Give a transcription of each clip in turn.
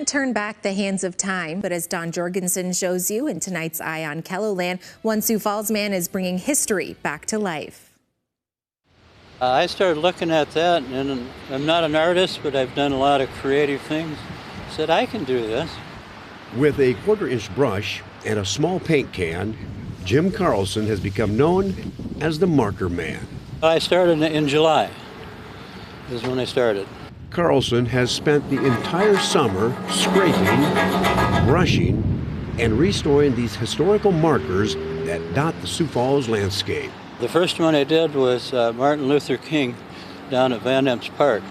can't turn back the hands of time, but as Don Jorgensen shows you in tonight's Eye on KELOLAND, one Sioux Falls man is bringing history back to life. I started looking at that, and I'm not an artist, but I've done a lot of creative things. I said, I can do this. With a 1/4-inch brush and a small paint can, Jim Carlson has become known as the Marker Man. I started in July, is when I started. Carlson has spent the entire summer scraping, brushing, and restoring these historical markers that dot the Sioux Falls landscape. The first one I did was Martin Luther King down at Van Emp's Park,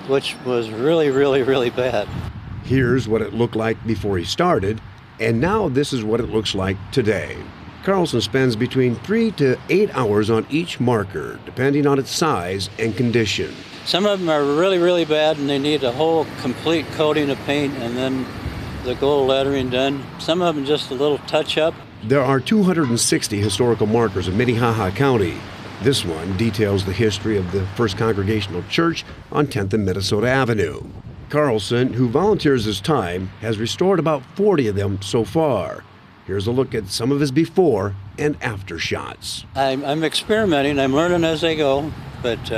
which was really, really, really bad. Here's what it looked like before he started, and now this is what it looks like today. Carlson spends between 3 to 8 hours on each marker, depending on its size and condition. Some of them are really, really bad, and they need a whole complete coating of paint and then the gold lettering done. Some of them just a little touch-up. There are 260 historical markers in Minnehaha County. This one details the history of the First Congregational Church on 10th and Minnesota Avenue. Carlson, who volunteers his time, has restored about 40 of them so far. Here's a look at some of his before and after shots. I'm experimenting, I'm learning as I go, but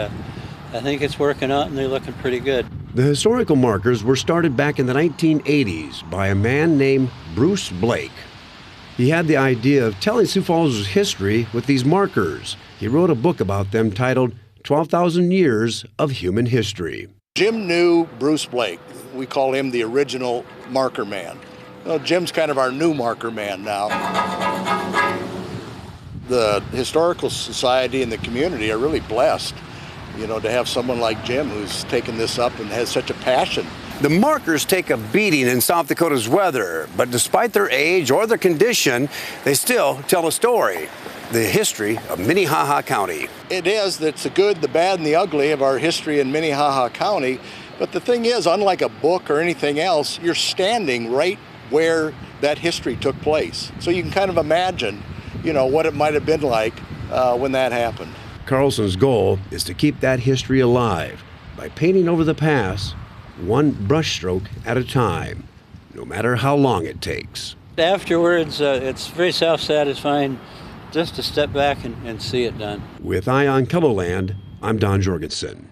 I think it's working out and they're looking pretty good. The historical markers were started back in the 1980s by a man named Bruce Blake. He had the idea of telling Sioux Falls' history with these markers. He wrote a book about them titled 12,000 Years of Human History. Jim knew Bruce Blake. We call him the original marker man. Well, Jim's kind of our new marker man now. The Historical Society and the community are really blessed, to have someone like Jim who's taken this up and has such a passion. The markers take a beating in South Dakota's weather, but despite their age or their condition, they still tell a story. The history of Minnehaha County. It is. It's the good, the bad, and the ugly of our history in Minnehaha County. But the thing is, unlike a book or anything else, you're standing right where that history took place. So you can kind of imagine, what it might have been like when that happened. Carlson's goal is to keep that history alive by painting over the past, one brushstroke at a time, no matter how long it takes. Afterwards, it's very self-satisfying just to step back and see it done. With Eye on KELOLAND, I'm Don Jorgensen.